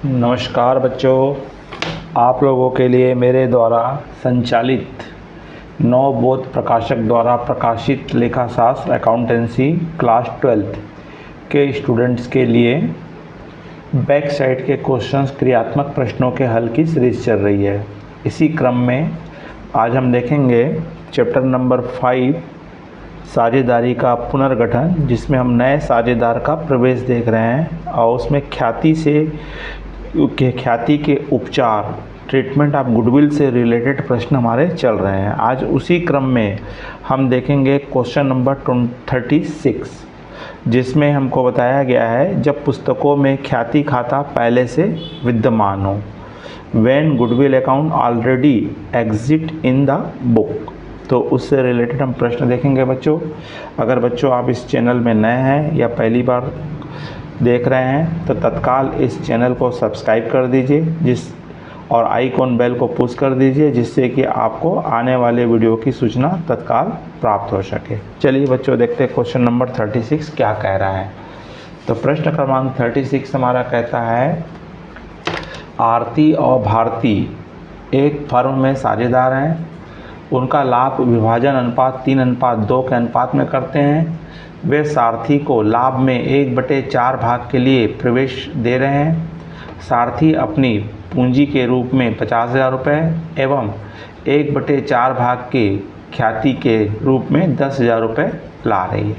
नमस्कार बच्चों, आप लोगों के लिए मेरे द्वारा संचालित नवबोध प्रकाशक द्वारा प्रकाशित लेखाशास्त्र अकाउंटेंसी क्लास 12th के स्टूडेंट्स के लिए बैक साइड के क्वेश्चंस क्रियात्मक प्रश्नों के हल की सीरीज चल रही है। इसी क्रम में आज हम देखेंगे चैप्टर नंबर 5 साझेदारी का पुनर्गठन, जिसमें हम नए साझेदार का प्रवेश देख रहे हैं और उसमें ख्याति के उपचार ट्रीटमेंट ऑफ गुडविल से रिलेटेड प्रश्न हमारे चल रहे हैं। आज उसी क्रम में हम देखेंगे क्वेश्चन नंबर 36, जिसमें हमको बताया गया है जब पुस्तकों में ख्याति खाता पहले से विद्यमान हो, when goodwill account already exist in the book. तो उससे रिलेटेड हम प्रश्न देखेंगे बच्चों। अगर बच्चों आप इस चैनल में नए हैं या पहली बार देख रहे हैं तो तत्काल इस चैनल को सब्सक्राइब कर दीजिए और आइकॉन बेल को पुश कर दीजिए, जिससे कि आपको आने वाले वीडियो की सूचना तत्काल प्राप्त हो सके। चलिए बच्चों, देखते हैं क्वेश्चन नंबर 36 क्या कह रहा है। तो प्रश्न क्रमांक 36 हमारा कहता है, आरती और भारती एक फर्म में साझेदार हैं। उनका लाभ विभाजन अनुपात 3:2 के अनुपात में करते हैं। वे सारथी को लाभ में 1/4 भाग के लिए प्रवेश दे रहे हैं। सारथी अपनी पूंजी के रूप में 50,000 रुपये एवं 1/4 भाग के ख्याति के रूप में 10,000 रुपये ला रही है।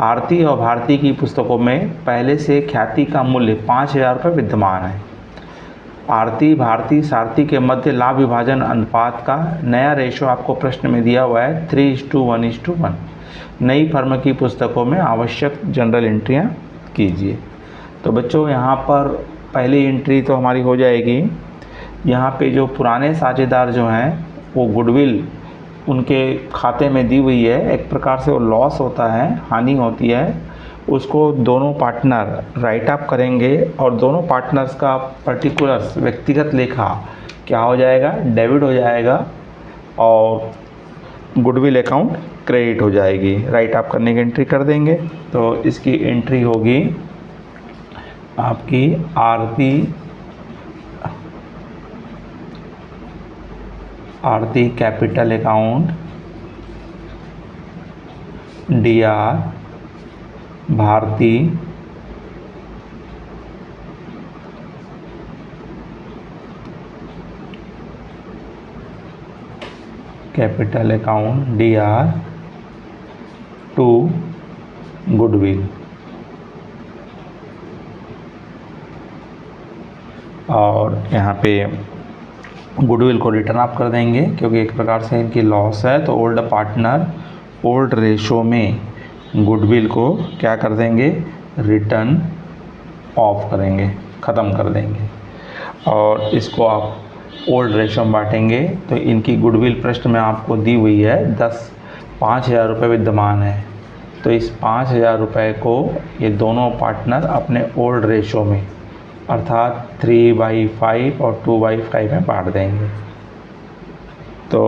आरती और भारती की पुस्तकों में पहले से ख्याति का मूल्य 5,000 रुपये विद्यमान है। आरती भारती सारथी के मध्य लाभ विभाजन अनुपात का नया रेशो आपको प्रश्न में दिया हुआ है 3:1:1। नई फर्म की पुस्तकों में आवश्यक जनरल एंट्रियां कीजिए। तो बच्चों, यहाँ पर पहली एंट्री तो हमारी हो जाएगी। यहाँ पे जो पुराने साझेदार जो हैं वो गुडविल उनके खाते में दी हुई है। एक प्रकार से वो लॉस होता है, हानि होती है। उसको दोनों पार्टनर राइट अप करेंगे और दोनों पार्टनर्स का पर्टिकुलर्स व्यक्तिगत लेखा क्या हो जाएगा, डेबिट हो जाएगा और गुडविल अकाउंट क्रेडिट हो जाएगी। राइट अप करने की एंट्री कर देंगे। तो इसकी एंट्री होगी आपकी Aarti capital account DR Bharti capital account DR to goodwill. और यहाँ पे गुडविल को रिटर्न अप कर देंगे, क्योंकि एक प्रकार से इनकी लॉस है। तो ओल्ड पार्टनर ओल्ड रेशो में गुडविल को क्या कर देंगे, रिटर्न ऑफ करेंगे, ख़त्म कर देंगे। और इसको आप ओल्ड रेशो में बांटेंगे। तो इनकी गुडविल प्रश्न में आपको दी हुई है 5,000 रुपये विद्यमान है। तो इस 5,000 रुपये को ये दोनों पार्टनर अपने ओल्ड रेशो में अर्थात 3/5 और 2/5 में बांट देंगे। तो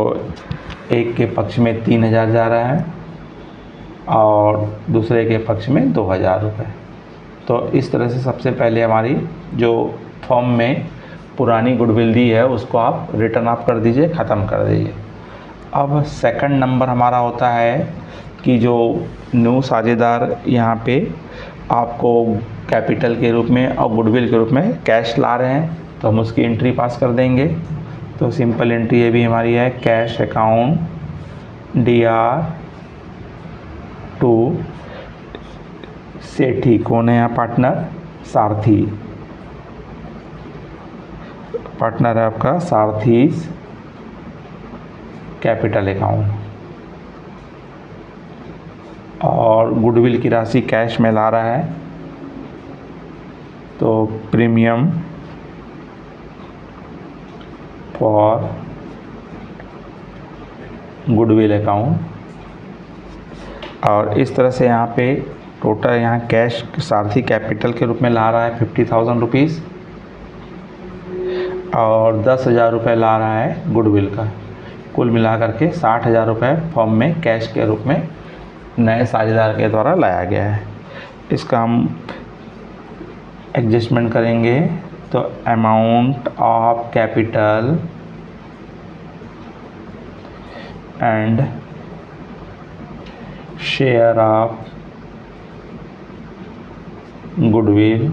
एक के पक्ष में 3,000 जा रहा है और दूसरे के पक्ष में 2,000 रुपये। तो इस तरह से सबसे पहले हमारी जो फॉर्म में पुरानी गुडविल दी है उसको आप रिटर्न अप कर दीजिए, ख़त्म कर दीजिए। अब सेकंड नंबर हमारा होता है कि जो न्यू साझेदार यहाँ पे आपको कैपिटल के रूप में और गुडविल के रूप में कैश ला रहे हैं, तो हम उसकी एंट्री पास कर देंगे। तो सिंपल एंट्री ये भी हमारी है, कैश अकाउंट DR टू सेठी। कौन है यहाँ पार्टनर, सारथी। पार्टनर है आपका सारथीज कैपिटल अकाउंट। और गुडविल की राशि कैश में ला रहा है, तो प्रीमियम फॉर गुडविल अकाउंट। और इस तरह से यहाँ पे टोटल यहाँ कैश सारथी कैपिटल के रूप में ला रहा है 50,000 रुपीज़ और 10,000 रुपये ला रहा है गुडविल का। कुल मिलाकर के 60,000 रुपये फॉर्म में कैश के रूप में नए साझेदार के द्वारा लाया गया है। इसका हम एडजस्टमेंट करेंगे तो amount of capital and share of goodwill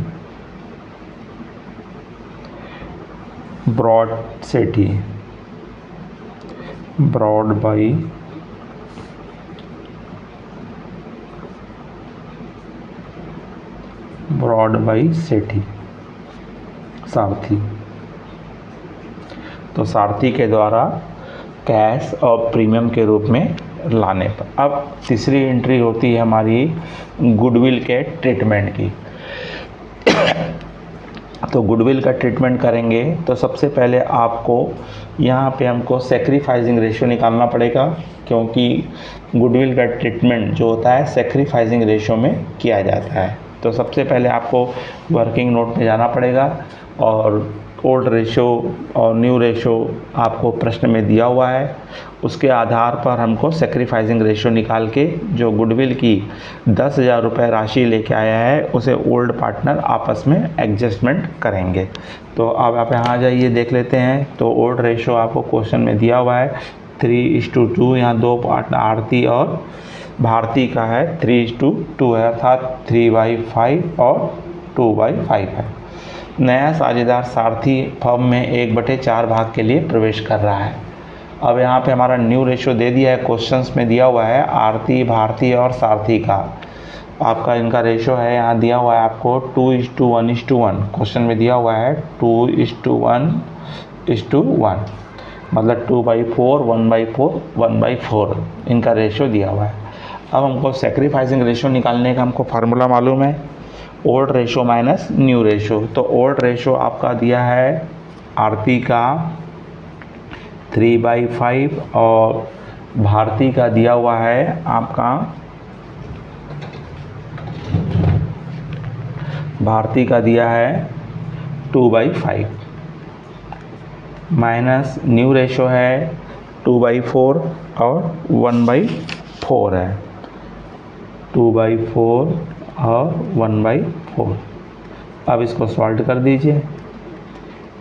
brought Sethi brought by Sethi Sarthi. तो सारथी के द्वारा कैश और प्रीमियम के रूप में लाने पर। अब तीसरी एंट्री होती है हमारी गुडविल के ट्रीटमेंट की। तो गुडविल का ट्रीटमेंट करेंगे तो सबसे पहले आपको यहाँ पे हमको सेक्रीफाइसिंग रेशियो निकालना पड़ेगा, क्योंकि गुडविल का ट्रीटमेंट जो होता है सेक्रीफाइसिंग रेशियो में किया जाता है। तो सबसे पहले आपको वर्किंग नोट में जाना पड़ेगा और ओल्ड रेशो और न्यू रेशो आपको प्रश्न में दिया हुआ है, उसके आधार पर हमको सेक्रीफाइसिंग रेशो निकाल के जो गुडविल की 10,000 रुपये राशि लेके आया है उसे ओल्ड पार्टनर आपस में एडजस्टमेंट करेंगे। तो अब आप यहाँ जाइए देख लेते हैं। तो ओल्ड रेशो आपको क्वेश्चन में दिया हुआ है 3:2, यहाँ दो पार्टनर आरती और भारती का है 3:2 है, अर्थात 3/5 और 2/5 है। नया साझेदार सारथी फर्म में 1/4 भाग के लिए प्रवेश कर रहा है। अब यहाँ पे हमारा न्यू रेशियो दे दिया है, क्वेश्चंस में दिया हुआ है आरती, भारती और सारथी का आपका इनका रेशियो है, यहाँ दिया हुआ है आपको 2:1:1। क्वेश्चन में दिया हुआ है 2:1:1, मतलब 2/4, 1/4, 1/4 इनका रेशियो दिया हुआ है। अब हमको सेक्रीफाइसिंग रेशियो निकालने का हमको फार्मूला मालूम है, old ratio minus new ratio. तो ओल्ड रेशो आपका दिया है आरती का 3/5 और भारती का दिया हुआ है आपका भारती का दिया है 2/5 माइनस न्यू रेशो है 2/4 और 1/4 है, 2/4 और 1/4। अब इसको सॉल्व कर दीजिए।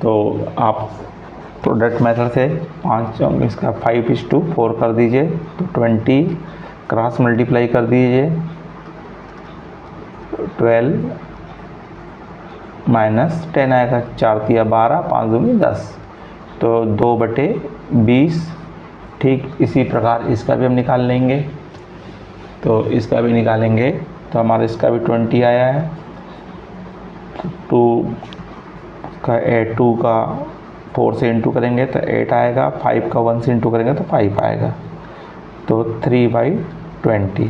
तो आप प्रोडक्ट मेथड से 5 इसका 5:4 कर दीजिए, तो 20 क्रॉस मल्टीप्लाई कर दीजिए, 12 माइनस 10 आएगा, 4 × 12, 5 दूनी 10, तो 2/20। ठीक इसी प्रकार इसका भी हम निकाल लेंगे। तो इसका भी निकालेंगे तो हमारा इसका भी 20 आया है, 2 का 4 से इंटू करेंगे तो 8 आएगा, 5 का 1 से इंटू करेंगे तो 5 आएगा, तो 3/20।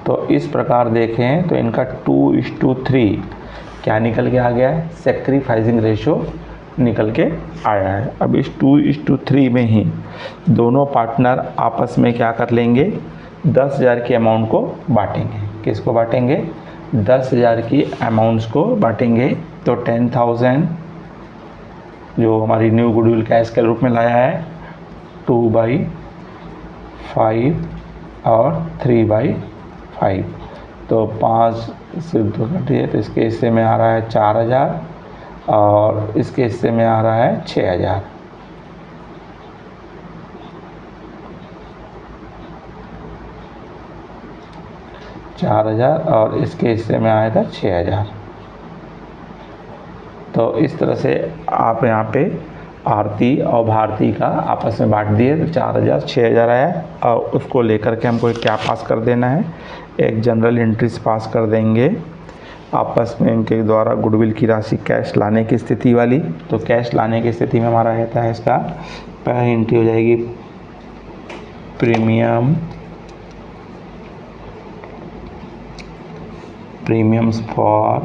तो इस प्रकार देखें तो इनका 2:3 क्या निकल के आ गया है, सेक्रीफाइसिंग रेशो निकल के आया है। अब इस 2:3 में ही दोनों पार्टनर आपस में क्या कर लेंगे, 10,000 की अमाउंट को बांटेंगे। किसको बांटेंगे, 10,000 की अमाउंट्स को बांटेंगे। तो 10,000 जो हमारी न्यू गुडविल कैश के रूप में लाया है, 2/5 और 3/5। तो 5 से 2 कटिए तो इसके हिस्से में आ रहा है 4,000 और इसके हिस्से में आ रहा है 6,000। और इसके हिस्से में आएगा 6,000। तो इस तरह से आप यहाँ पे आरती और भारती का आपस में बांट दिए, तो 4,000 6,000 आया। और उसको लेकर के हमको क्या पास कर देना है, एक जनरल एंट्रीज पास कर देंगे आपस में इनके द्वारा गुडविल की राशि कैश लाने की स्थिति वाली। तो कैश लाने की स्थिति में हमारा रहता है, इसका पहली एंट्री हो जाएगी premiums for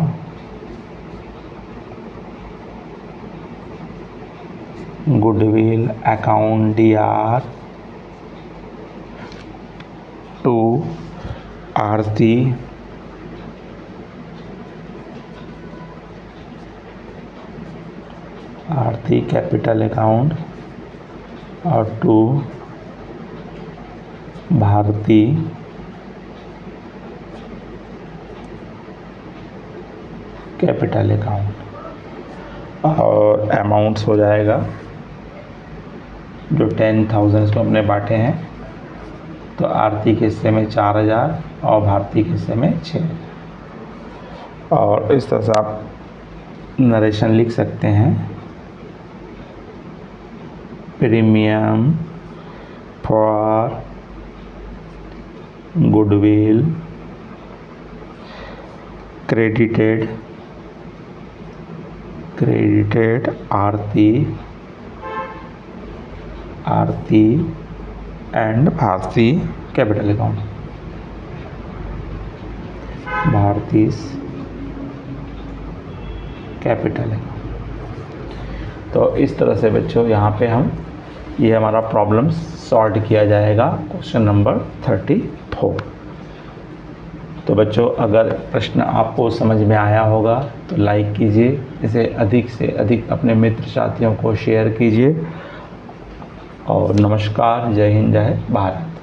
goodwill account DR to Aarti capital account और टू भारती कैपिटल अकाउंट। और अमाउंट्स हो जाएगा जो 10,000 को हमने बांटे हैं, तो आरती के हिस्से में 4,000 और भारती के हिस्से में 6,000। और इस तरह से आप नरेशन लिख सकते हैं, premium for goodwill credited Aarti and Bharti capital account, Bharti capital account. तो इस तरह से बच्चों यहाँ पे ये हमारा प्रॉब्लम सॉल्व किया जाएगा क्वेश्चन नंबर 34। तो बच्चों अगर प्रश्न आपको समझ में आया होगा तो लाइक कीजिए, इसे अधिक से अधिक अपने मित्र साथियों को शेयर कीजिए। और नमस्कार, जय हिंद, जय भारत।